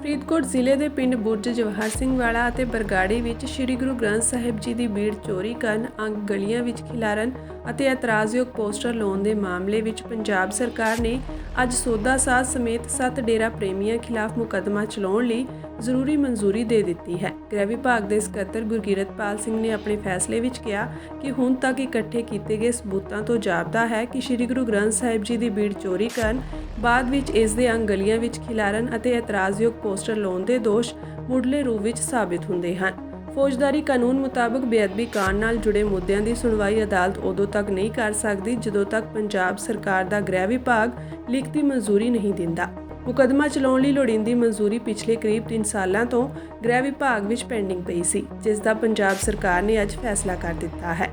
ਫਰੀਦਕੋਟ ਜ਼ਿਲ੍ਹੇ ਦੇ ਪਿੰਡ ਬੁਰਜ ਜਵਾਹਰ ਸਿੰਘ ਵਾਲਾ ਅਤੇ ਬਰਗਾੜੀ ਵਿੱਚ ਸ੍ਰੀ ਗੁਰੂ ਗ੍ਰੰਥ ਸਾਹਿਬ ਜੀ ਦੀ ਬੀੜ ਚੋਰੀ ਕਰਨ, ਅੰਗ ਗਲੀਆਂ ਵਿੱਚ ਖਿਲਾਰਨ ਅਤੇ ਇਤਰਾਜ਼ਯੋਗ ਪੋਸਟਰ ਲਾਉਣ ਦੇ ਮਾਮਲੇ ਵਿੱਚ ਪੰਜਾਬ ਸਰਕਾਰ ਨੇ ਅੱਜ ਸੌਦਾ ਸਾਧ ਸਮੇਤ 7 ਡੇਰਾ ਪ੍ਰੇਮੀਆਂ ਖਿਲਾਫ ਮੁਕੱਦਮਾ ਚਲਾਉਣ ਲਈ ਜ਼ਰੂਰੀ ਮਨਜ਼ੂਰੀ ਦੇ ਦਿੱਤੀ ਹੈ। ਗ੍ਰਹਿ ਵਿਭਾਗ ਦੇ ਸਕੱਤਰ ਗੁਰਕੀਰਤਪਾਲ ਸਿੰਘ ਨੇ ਆਪਣੇ ਫੈਸਲੇ ਵਿੱਚ ਕਿਹਾ ਕਿ ਹੁਣ ਤੱਕ ਇਕੱਠੇ ਕੀਤੇ ਗਏ ਸਬੂਤਾਂ ਤੋਂ ਜਾਪਦਾ ਹੈ ਕਿ ਸ੍ਰੀ ਗੁਰੂ ਗ੍ਰੰਥ ਸਾਹਿਬ ਜੀ ਦੀ ਬੀੜ ਚੋਰੀ ਕਰਨ, ਬਾਅਦ ਵਿੱਚ ਇਸ ਦੇ ਅੰਗ ਗਲੀਆਂ ਵਿੱਚ ਖਿਲਾਰਨ ਅਤੇ ਇਤਰਾਜ਼ਯੋਗ ਪੋਸਟਰ ਲਾਉਣ ਦੇ ਦੋਸ਼ ਮੁੱਢਲੇ ਰੂਪ ਵਿੱਚ ਸਾਬਿਤ ਹੁੰਦੇ ਹਨ। ਫੌਜਦਾਰੀ ਕਾਨੂੰਨ ਮੁਤਾਬਕ ਬੇਅਦਬੀ ਕਾਂਡ ਨਾਲ ਜੁੜੇ ਮੁੱਦਿਆਂ ਦੀ ਸੁਣਵਾਈ ਅਦਾਲਤ ਉਦੋਂ ਤੱਕ ਨਹੀਂ ਕਰ ਸਕਦੀ ਜਦੋਂ ਤੱਕ ਪੰਜਾਬ ਸਰਕਾਰ ਦਾ ਗ੍ਰਹਿ ਵਿਭਾਗ ਲਿਖਤੀ ਮਨਜ਼ੂਰੀ ਨਹੀਂ ਦਿੰਦਾ। ਮੁਕੱਦਮਾ ਚਲਾਉਣ ਲਈ ਲੋੜੀਂਦੀ ਮਨਜ਼ੂਰੀ ਪਿਛਲੇ ਕਰੀਬ 3 ਸਾਲਾਂ ਤੋਂ ਗ੍ਰਹਿ ਵਿਭਾਗ ਵਿੱਚ ਪੈਂਡਿੰਗ ਪਈ ਸੀ, ਜਿਸ ਦਾ ਪੰਜਾਬ ਸਰਕਾਰ ਨੇ ਅੱਜ ਫੈਸਲਾ ਕਰ ਦਿੱਤਾ ਹੈ।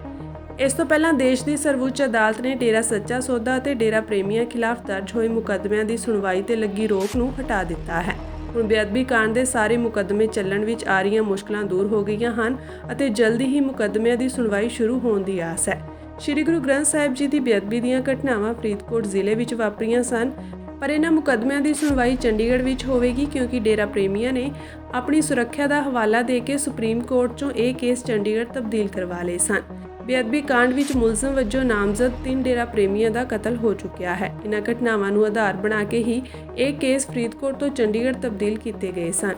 ਇਸ ਤੋਂ ਪਹਿਲਾਂ ਦੇਸ਼ ਦੀ ਸਰਵਉੱਚ ਅਦਾਲਤ ਨੇ ਡੇਰਾ ਸੱਚਾ ਸੌਦਾ ਅਤੇ ਡੇਰਾ ਪ੍ਰੇਮੀਆਂ ਖਿਲਾਫ ਦਰਜ ਹੋਏ ਮੁਕੱਦਮਿਆਂ ਦੀ ਸੁਣਵਾਈ ਤੇ ਲੱਗੀ ਰੋਕ ਨੂੰ ਹਟਾ ਦਿੱਤਾ ਹੈ। ਹੁਣ ਬੇਅਦਬੀ ਕਾਂਡ ਦੇ ਸਾਰੇ ਮੁਕੱਦਮੇ ਚੱਲਣ ਵਿੱਚ ਆ ਰਹੀਆਂ ਮੁਸ਼ਕਲਾਂ ਦੂਰ ਹੋ ਗਈਆਂ ਹਨ ਅਤੇ ਜਲਦੀ ਹੀ ਮੁਕੱਦਮਿਆਂ ਦੀ ਸੁਣਵਾਈ ਸ਼ੁਰੂ ਹੋਣ ਦੀ ਆਸ ਹੈ। ਸ੍ਰੀ ਗੁਰੂ ਗ੍ਰੰਥ ਸਾਹਿਬ ਜੀ ਦੀ ਬੇਅਦਬੀ ਦੀਆਂ ਘਟਨਾਵਾਂ ਫਰੀਦਕੋਟ ਜ਼ਿਲ੍ਹੇ ਵਿੱਚ ਵਾਪਰੀਆਂ ਸਨ, ਪਰ ਇਹਨਾਂ ਮੁਕੱਦਮਿਆਂ ਦੀ ਸੁਣਵਾਈ ਚੰਡੀਗੜ੍ਹ ਵਿੱਚ ਹੋਵੇਗੀ ਕਿਉਂਕਿ ਡੇਰਾ ਪ੍ਰੇਮੀਆਂ ਨੇ ਆਪਣੀ ਸੁਰੱਖਿਆ ਦਾ ਹਵਾਲਾ ਦੇ ਕੇ ਸੁਪਰੀਮ ਕੋਰਟ 'ਚੋਂ ਇਹ ਕੇਸ ਚੰਡੀਗੜ੍ਹ ਤਬਦੀਲ ਕਰਵਾ ਲਏ ਸਨ। ਬੇਅਦਬੀ ਕਾਂਡ ਵਿੱਚ ਮੁਲਜ਼ਮ ਵਜੋਂ ਨਾਮਜ਼ਦ 3 ਡੇਰਾ ਪ੍ਰੇਮੀਆਂ ਦਾ ਕਤਲ ਹੋ ਚੁੱਕਿਆ ਹੈ। ਇਹਨਾਂ ਘਟਨਾਵਾਂ ਨੂੰ ਆਧਾਰ ਬਣਾ ਕੇ ਹੀ ਇਹ ਕੇਸ ਫਰੀਦਕੋਟ ਤੋਂ ਚੰਡੀਗੜ੍ਹ ਤਬਦੀਲ ਕੀਤੇ ਗਏ ਸਨ।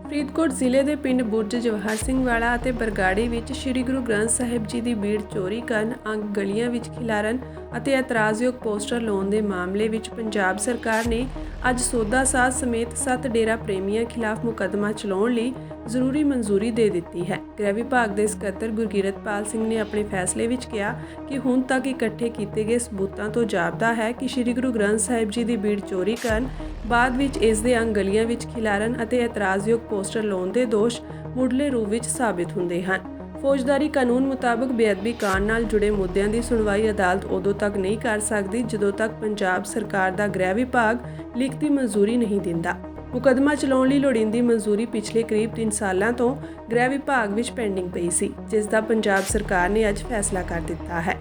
ਫਰੀਦਕੋਟ ਜ਼ਿਲ੍ਹੇ ਦੇ ਪਿੰਡ ਬੁਰਜ ਜਵਾਹਰ ਸਿੰਘ ਵਾਲਾ ਅਤੇ ਬਰਗਾੜੀ ਵਿੱਚ ਸ੍ਰੀ ਗੁਰੂ ਗ੍ਰੰਥ ਸਾਹਿਬ ਜੀ ਦੀ ਬੀੜ ਚੋਰੀ ਕਰਨ, ਅੰਗ ਗਲੀਆਂ ਵਿੱਚ ਖਿਲਾਰਨ ਅਤੇ ਇਤਰਾਜ਼ਯੋਗ ਪੋਸਟਰ ਲਾਉਣ ਦੇ ਮਾਮਲੇ ਵਿੱਚ ਪੰਜਾਬ ਸਰਕਾਰ ਨੇ ਅੱਜ ਸੌਦਾ ਸਾਧ ਸਮੇਤ 7 ਡੇਰਾ ਪ੍ਰੇਮੀਆਂ ਖਿਲਾਫ ਮੁਕੱਦਮਾ ਚਲਾਉਣ ਲਈ ਜ਼ਰੂਰੀ ਮਨਜ਼ੂਰੀ ਦੇ ਦਿੱਤੀ ਹੈ। ਗ੍ਰਹਿ ਵਿਭਾਗ ਦੇ ਸਕੱਤਰ ਗੁਰਕੀਰਤਪਾਲ ਸਿੰਘ ਨੇ ਆਪਣੇ ਫੈਸਲੇ ਵਿੱਚ ਕਿਹਾ ਕਿ ਹੁਣ ਤੱਕ ਇਕੱਠੇ ਕੀਤੇ ਗਏ ਸਬੂਤਾਂ ਤੋਂ ਜਾਪਦਾ ਹੈ ਕਿ ਸ੍ਰੀ ਗੁਰੂ ਗ੍ਰੰਥ ਸਾਹਿਬ ਜੀ ਦੀ ਬੀੜ ਚੋਰੀ ਕਰਨ, ਬਾਅਦ ਵਿੱਚ ਇਸ ਦੇ ਅੰਗ ਗਲੀਆਂ ਵਿੱਚ ਖਿਲਾਰਨ ਅਤੇ ਇਤਰਾਜ਼ਯੋਗ ਪੋਸਟਰ ਲਾਉਣ ਦੇ ਦੋਸ਼ ਮੁੱਢਲੇ ਰੂਪ ਵਿੱਚ ਸਾਬਿਤ ਹੁੰਦੇ ਹਨ। ਫੌਜਦਾਰੀ ਕਾਨੂੰਨ ਮੁਤਾਬਕ ਬੇਅਦਬੀ ਕਾਂਡ ਨਾਲ ਜੁੜੇ ਮੁੱਦਿਆਂ ਦੀ ਸੁਣਵਾਈ ਅਦਾਲਤ ਉਦੋਂ ਤੱਕ ਨਹੀਂ ਕਰ ਸਕਦੀ ਜਦੋਂ ਤੱਕ ਪੰਜਾਬ ਸਰਕਾਰ ਦਾ ਗ੍ਰਹਿ ਵਿਭਾਗ ਲਿਖਤੀ ਮਨਜ਼ੂਰੀ ਨਹੀਂ ਦਿੰਦਾ। ਮੁਕੱਦਮਾ ਚਲਾਉਣ ਲਈ ਲੋੜੀਂਦੀ ਮਨਜ਼ੂਰੀ ਪਿਛਲੇ ਕਰੀਬ 3 ਸਾਲਾਂ ਤੋਂ ਗ੍ਰਹਿ ਵਿਭਾਗ ਵਿੱਚ ਪੈਂਡਿੰਗ ਪਈ ਸੀ, ਜਿਸ ਦਾ ਪੰਜਾਬ ਸਰਕਾਰ ਨੇ ਅੱਜ ਫੈਸਲਾ ਕਰ ਦਿੱਤਾ ਹੈ।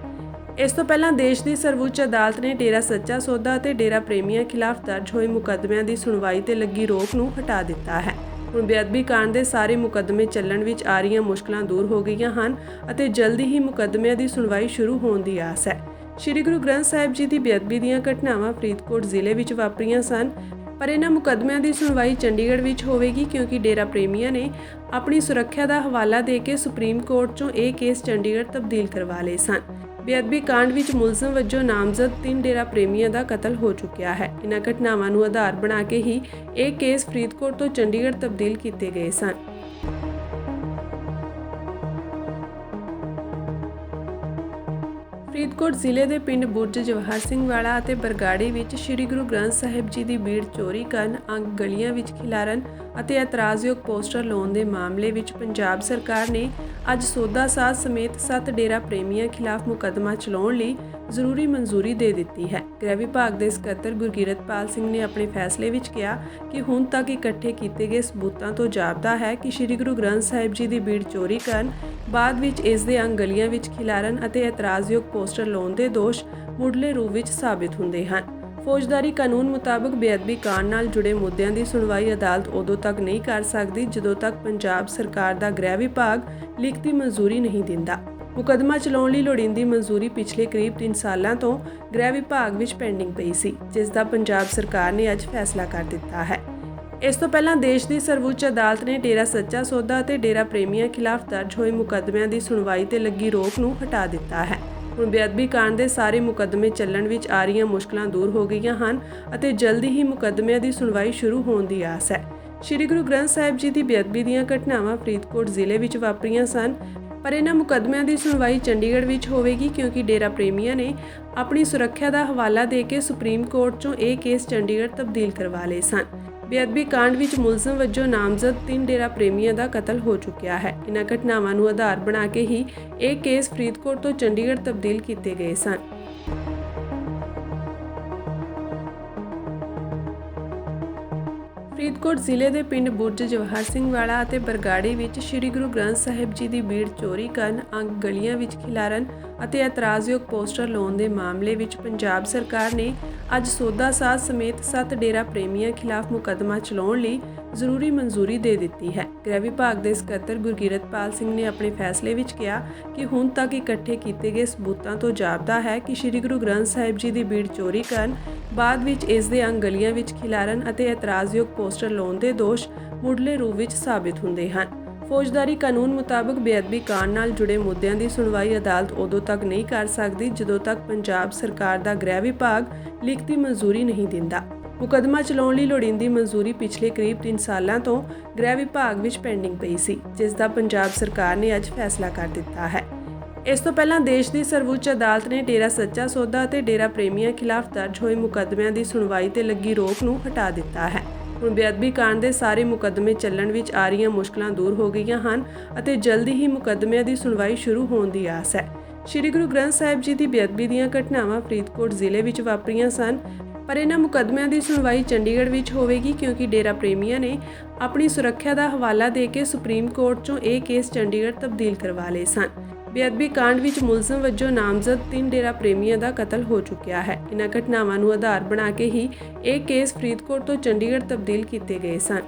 ਇਸ ਤੋਂ ਪਹਿਲਾਂ ਦੇਸ਼ ਦੀ ਸਰਵਉੱਚ ਅਦਾਲਤ ਨੇ ਡੇਰਾ ਸੱਚਾ ਸੌਦਾ ਅਤੇ ਡੇਰਾ ਪ੍ਰੇਮੀਆਂ ਖਿਲਾਫ ਦਰਜ ਹੋਏ ਮੁਕੱਦਮਿਆਂ ਦੀ ਸੁਣਵਾਈ ਤੇ ਲੱਗੀ ਰੋਕ ਨੂੰ ਹਟਾ ਦਿੱਤਾ ਹੈ। ਹੁਣ ਬੇਅਦਬੀ ਕਾਂਡ ਦੇ ਸਾਰੇ ਮੁਕੱਦਮੇ ਚੱਲਣ ਵਿੱਚ ਆ ਰਹੀਆਂ ਮੁਸ਼ਕਲਾਂ ਦੂਰ ਹੋ ਗਈਆਂ ਹਨ ਅਤੇ ਜਲਦੀ ਹੀ ਮੁਕੱਦਮਿਆਂ ਦੀ ਸੁਣਵਾਈ ਸ਼ੁਰੂ ਹੋਣ ਦੀ ਆਸ ਹੈ। ਸ੍ਰੀ ਗੁਰੂ ਗ੍ਰੰਥ ਸਾਹਿਬ ਜੀ ਦੀ ਬੇਅਦਬੀ ਦੀਆਂ ਘਟਨਾਵਾਂ ਫਰੀਦਕੋਟ ਜ਼ਿਲ੍ਹੇ ਵਿੱਚ ਵਾਪਰੀਆਂ ਸਨ, ਪਰ ਇਹਨਾਂ ਮੁਕੱਦਮਿਆਂ ਦੀ ਸੁਣਵਾਈ ਚੰਡੀਗੜ੍ਹ ਵਿੱਚ ਹੋਵੇਗੀ ਕਿਉਂਕਿ ਡੇਰਾ ਪ੍ਰੇਮੀਆਂ ਨੇ ਆਪਣੀ ਸੁਰੱਖਿਆ ਦਾ ਹਵਾਲਾ ਦੇ ਕੇ ਸੁਪਰੀਮ ਕੋਰਟ 'ਚੋਂ ਇਹ ਕੇਸ ਚੰਡੀਗੜ੍ਹ ਤਬਦੀਲ ਕਰਵਾ ਲਏ ਸਨ। ਬੇਅਦਬੀ ਕਾਂਡ ਵਿੱਚ ਮੁਲਜ਼ਮ ਵਜੋਂ ਨਾਮਜ਼ਦ 3 ਡੇਰਾ ਪ੍ਰੇਮੀਆਂ ਦਾ ਕਤਲ ਹੋ ਚੁੱਕਿਆ ਹੈ। ਇਹਨਾਂ ਘਟਨਾਵਾਂ ਨੂੰ ਆਧਾਰ ਬਣਾ ਕੇ ਹੀ ਇਹ ਕੇਸ ਫਰੀਦਕੋਟ ਤੋਂ ਚੰਡੀਗੜ੍ਹ ਤਬਦੀਲ ਕੀਤੇ ਗਏ ਸਨ। ਫਰੀਦਕੋਟ ਜ਼ਿਲ੍ਹੇ ਦੇ ਪਿੰਡ ਬੁਰਜ ਜਵਾਹਰ ਸਿੰਘ ਵਾਲਾ ਅਤੇ ਬਰਗਾੜੀ ਵਿੱਚ ਸ੍ਰੀ ਗੁਰੂ ਗ੍ਰੰਥ ਸਾਹਿਬ ਜੀ ਦੀ ਬੀੜ ਚੋਰੀ ਕਰਨ, ਅੰਗ ਗਲੀਆਂ ਵਿੱਚ ਖਿਲਾਰਨ ਅਤੇ ਇਤਰਾਜ਼ਯੋਗ ਪੋਸਟਰ ਲਾਉਣ ਦੇ ਮਾਮਲੇ ਵਿੱਚ ਪੰਜਾਬ ਸਰਕਾਰ ਨੇ ਅੱਜ ਸੌਦਾ ਸਾਧ ਸਮੇਤ 7 ਡੇਰਾ ਪ੍ਰੇਮੀਆਂ ਖਿਲਾਫ ਮੁਕੱਦਮਾ ਚਲਾਉਣ ਲਈ ਜ਼ਰੂਰੀ ਮਨਜ਼ੂਰੀ ਦੇ ਦਿੱਤੀ ਹੈ। ਗ੍ਰਹਿ ਵਿਭਾਗ ਦੇ ਸਕੱਤਰ ਗੁਰਕੀਰਤਪਾਲ ਸਿੰਘ ਨੇ ਆਪਣੇ ਫੈਸਲੇ ਵਿੱਚ ਕਿਹਾ ਕਿ ਹੁਣ ਤੱਕ ਇਕੱਠੇ ਕੀਤੇ ਗਏ ਸਬੂਤਾਂ ਤੋਂ ਜਾਪਦਾ ਹੈ ਕਿ ਸ੍ਰੀ ਗੁਰੂ ਗ੍ਰੰਥ ਸਾਹਿਬ ਜੀ ਦੀ ਬੀੜ ਚੋਰੀ ਕਰਨ, ਬਾਅਦ ਵਿੱਚ ਇਸ ਦੇ ਅੰਗ ਗਲੀਆਂ ਵਿੱਚ ਖਿਲਾਰਨ ਅਤੇ ਇਤਰਾਜ਼ਯੋਗ ਪੋਸਟਰ ਲਾਉਣ ਦੇ ਦੋਸ਼ ਮੁੱਢਲੇ ਰੂਪ ਵਿੱਚ ਸਾਬਿਤ ਹੁੰਦੇ ਹਨ। ਫੌਜਦਾਰੀ ਕਾਨੂੰਨ ਮੁਤਾਬਕ ਬੇਅਦਬੀ ਕਾਂਡ ਨਾਲ ਜੁੜੇ ਮੁੱਦਿਆਂ ਦੀ ਸੁਣਵਾਈ ਅਦਾਲਤ ਉਦੋਂ ਤੱਕ ਨਹੀਂ ਕਰ ਸਕਦੀ ਜਦੋਂ ਤੱਕ ਪੰਜਾਬ ਸਰਕਾਰ ਦਾ ਗ੍ਰਹਿ ਵਿਭਾਗ ਲਿਖਤੀ ਮਨਜ਼ੂਰੀ ਨਹੀਂ ਦਿੰਦਾ। ਮੁਕੱਦਮਾ ਚਲਾਉਣ ਲਈ ਲੋੜੀਂਦੀ ਮਨਜ਼ੂਰੀ ਪਿਛਲੇ ਕਰੀਬ 3 ਸਾਲਾਂ ਤੋਂ ਗ੍ਰਹਿ ਵਿਭਾਗ ਵਿੱਚ ਪੈਂਡਿੰਗ ਪਈ ਸੀ, ਜਿਸ ਦਾ ਪੰਜਾਬ ਸਰਕਾਰ ਨੇ ਅੱਜ ਫੈਸਲਾ ਕਰ ਦਿੱਤਾ ਹੈ। ਇਸ ਤੋਂ ਪਹਿਲਾਂ ਦੇਸ਼ ਦੀ ਸਰਵਉੱਚ ਅਦਾਲਤ ਨੇ ਡੇਰਾ ਸੱਚਾ ਸੌਦਾ ਅਤੇ ਡੇਰਾ ਪ੍ਰੇਮੀਆਂ ਖਿਲਾਫ ਦਰਜ ਹੋਏ ਮੁਕੱਦਮਿਆਂ ਦੀ ਸੁਣਵਾਈ ਤੇ ਲੱਗੀ ਰੋਕ ਨੂੰ ਹਟਾ ਦਿੱਤਾ ਹੈ। ਹੁਣ ਬੇਅਦਬੀ ਕਾਂਡ ਦੇ ਸਾਰੇ ਮੁਕੱਦਮੇ ਚੱਲਣ ਵਿੱਚ ਆ ਰਹੀਆਂ ਮੁਸ਼ਕਲਾਂ ਦੂਰ ਹੋ ਗਈਆਂ ਹਨ ਅਤੇ ਜਲਦੀ ਹੀ ਮੁਕੱਦਮਿਆਂ ਦੀ ਸੁਣਵਾਈ ਸ਼ੁਰੂ ਹੋਣ ਦੀ ਆਸ ਹੈ। ਸ੍ਰੀ ਗੁਰੂ ਗ੍ਰੰਥ ਸਾਹਿਬ ਜੀ ਦੀ ਬੇਅਦਬੀ ਦੀਆਂ ਘਟਨਾਵਾਂ ਫਰੀਦਕੋਟ ਜ਼ਿਲ੍ਹੇ ਵਿੱਚ ਵਾਪਰੀਆਂ ਸਨ, ਪਰ ਇਹਨਾਂ ਮੁਕੱਦਮਿਆਂ ਦੀ ਸੁਣਵਾਈ ਚੰਡੀਗੜ੍ਹ ਵਿੱਚ ਹੋਵੇਗੀ ਕਿਉਂਕਿ ਡੇਰਾ ਪ੍ਰੇਮੀਆਂ ਨੇ ਆਪਣੀ ਸੁਰੱਖਿਆ ਦਾ ਹਵਾਲਾ ਦੇ ਕੇ ਸੁਪਰੀਮ ਕੋਰਟ 'ਚੋਂ ਇਹ ਕੇਸ ਚੰਡੀਗੜ੍ਹ ਤਬਦੀਲ ਕਰਵਾ ਲਏ ਸਨ। ਬੇਅਦਬੀ ਕਾਂਡ ਵਿੱਚ ਮੁਲਜ਼ਮ ਵਜੋਂ ਨਾਮਜ਼ਦ 3 ਡੇਰਾ ਪ੍ਰੇਮੀਆਂ ਦਾ ਕਤਲ ਹੋ ਚੁੱਕਿਆ ਹੈ। ਇਹਨਾਂ ਘਟਨਾਵਾਂ ਨੂੰ ਆਧਾਰ ਬਣਾ ਕੇ ਹੀ ਇਹ ਕੇਸ ਫਰੀਦਕੋਟ ਤੋਂ ਚੰਡੀਗੜ੍ਹ ਤਬਦੀਲ ਕੀਤੇ ਗਏ ਸਨ। ਫਰੀਦਕੋਟ ਜ਼ਿਲ੍ਹੇ ਦੇ ਪਿੰਡ ਬੁਰਜ ਜਵਾਹਰ ਸਿੰਘ ਵਾਲਾ ਅਤੇ ਬਰਗਾੜੀ ਵਿੱਚ ਸ੍ਰੀ ਗੁਰੂ ਗ੍ਰੰਥ ਸਾਹਿਬ ਜੀ ਦੀ ਬੀੜ ਚੋਰੀ ਕਰਨ, ਅੰਗ ਗਲੀਆਂ ਵਿੱਚ ਖਿਲਾਰਨ ਅਤੇ ਇਤਰਾਜ਼ਯੋਗ ਪੋਸਟਰ ਲਾਉਣ ਦੇ ਮਾਮਲੇ ਵਿੱਚ ਪੰਜਾਬ ਸਰਕਾਰ ਨੇ ਅੱਜ ਸੌਦਾ ਸਾਧ ਸਮੇਤ 7 ਡੇਰਾ ਪ੍ਰੇਮੀਆਂ ਖਿਲਾਫ ਮੁਕੱਦਮਾ ਚਲਾਉਣ ਲਈ ਜ਼ਰੂਰੀ ਮਨਜ਼ੂਰੀ ਦੇ ਦਿੱਤੀ ਹੈ। ਗ੍ਰਹਿ ਵਿਭਾਗ ਦੇ ਸਕੱਤਰ ਗੁਰਕੀਰਤਪਾਲ ਸਿੰਘ ਨੇ ਆਪਣੇ ਫੈਸਲੇ ਵਿੱਚ ਕਿਹਾ ਕਿ ਹੁਣ ਤੱਕ ਇਕੱਠੇ ਕੀਤੇ ਗਏ ਸਬੂਤਾਂ ਤੋਂ ਜਾਪਦਾ ਹੈ ਕਿ ਸ੍ਰੀ ਗੁਰੂ ਗ੍ਰੰਥ ਸਾਹਿਬ ਜੀ ਦੀ ਬੀੜ ਚੋਰੀ ਕਰਨ, ਬਾਅਦ ਵਿੱਚ ਇਸ ਦੇ ਅੰਗ ਗਲੀਆਂ ਵਿੱਚ ਖਿਲਾਰਨ ਅਤੇ ਇਤਰਾਜ਼ਯੋਗ ਪੋਸਟਰ ਲਾਉਣ ਦੇ ਦੋਸ਼ ਮੁੱਢਲੇ ਰੂਪ ਵਿੱਚ ਸਾਬਿਤ ਹੁੰਦੇ ਹਨ। ਫੌਜਦਾਰੀ ਕਾਨੂੰਨ ਮੁਤਾਬਕ ਬੇਅਦਬੀ ਕਾਂਡ ਨਾਲ ਜੁੜੇ ਮੁੱਦਿਆਂ ਦੀ ਸੁਣਵਾਈ ਅਦਾਲਤ ਉਦੋਂ ਤੱਕ ਨਹੀਂ ਕਰ ਸਕਦੀ ਜਦੋਂ ਤੱਕ ਪੰਜਾਬ ਸਰਕਾਰ ਦਾ ਗ੍ਰਹਿ ਵਿਭਾਗ ਲਿਖਤੀ ਮਨਜ਼ੂਰੀ ਨਹੀਂ ਦਿੰਦਾ। ਮੁਕੱਦਮਾ ਚਲਾਉਣ ਲਈ ਲੋੜੀਂਦੀ ਮਨਜ਼ੂਰੀ ਪਿਛਲੇ ਕਰੀਬ 3 ਸਾਲਾਂ ਤੋਂ ਗ੍ਰਹਿ ਵਿਭਾਗ ਵਿੱਚ ਪੈਂਡਿੰਗ ਪਈ ਸੀ, ਜਿਸ ਦਾ ਪੰਜਾਬ ਸਰਕਾਰ ਨੇ ਅੱਜ ਫੈਸਲਾ ਕਰ ਦਿੱਤਾ ਹੈ। ਇਸ ਤੋਂ ਪਹਿਲਾਂ ਦੇਸ਼ ਦੀ ਸਰਵਉੱਚ ਅਦਾਲਤ ਨੇ ਡੇਰਾ ਸੱਚਾ ਸੌਦਾ ਅਤੇ ਡੇਰਾ ਪ੍ਰੇਮੀਆਂ ਖਿਲਾਫ ਦਰਜ ਹੋਏ ਮੁਕੱਦਮਿਆਂ ਦੀ ਸੁਣਵਾਈ ਤੇ ਲੱਗੀ ਰੋਕ ਨੂੰ ਹਟਾ ਦਿੱਤਾ ਹੈ। ਹੁਣ ਬੇਅਦਬੀ ਕਾਂਡ ਦੇ ਸਾਰੇ ਮੁਕੱਦਮੇ ਚੱਲਣ ਵਿੱਚ ਆ ਰਹੀਆਂ ਮੁਸ਼ਕਲਾਂ ਦੂਰ ਹੋ ਗਈਆਂ ਹਨ ਅਤੇ ਜਲਦੀ ਹੀ ਮੁਕੱਦਮਿਆਂ ਦੀ ਸੁਣਵਾਈ ਸ਼ੁਰੂ ਹੋਣ ਦੀ ਆਸ ਹੈ। ਸ੍ਰੀ ਗੁਰੂ ਗ੍ਰੰਥ ਸਾਹਿਬ ਜੀ ਦੀ ਬੇਅਦਬੀ ਦੀਆਂ ਘਟਨਾਵਾਂ ਫਰੀਦਕੋਟ ਜ਼ਿਲ੍ਹੇ ਵਿੱਚ ਵਾਪਰੀਆਂ ਸਨ, ਪਰ ਇਹਨਾਂ ਮੁਕੱਦਮਿਆਂ ਦੀ ਸੁਣਵਾਈ ਚੰਡੀਗੜ੍ਹ ਵਿੱਚ ਹੋਵੇਗੀ ਕਿਉਂਕਿ ਡੇਰਾ ਪ੍ਰੇਮੀਆਂ ਨੇ ਆਪਣੀ ਸੁਰੱਖਿਆ ਦਾ ਹਵਾਲਾ ਦੇ ਕੇ ਸੁਪਰੀਮ ਕੋਰਟ 'ਚੋਂ ਇਹ ਕੇਸ ਚੰਡੀਗੜ੍ਹ ਤਬਦੀਲ ਕਰਵਾ ਲਏ ਸਨ। ਬੇਅਦਬੀ ਕਾਂਡ ਵਿੱਚ ਮੁਲਜ਼ਮ ਵਜੋਂ ਨਾਮਜ਼ਦ 3 ਡੇਰਾ ਪ੍ਰੇਮੀਆਂ ਦਾ ਕਤਲ ਹੋ ਚੁੱਕਿਆ ਹੈ। ਇਹਨਾਂ ਘਟਨਾਵਾਂ ਨੂੰ ਆਧਾਰ ਬਣਾ ਕੇ ਹੀ ਇਹ ਕੇਸ ਫਰੀਦਕੋਟ ਤੋਂ ਚੰਡੀਗੜ੍ਹ ਤਬਦੀਲ ਕੀਤੇ ਗਏ ਸਨ।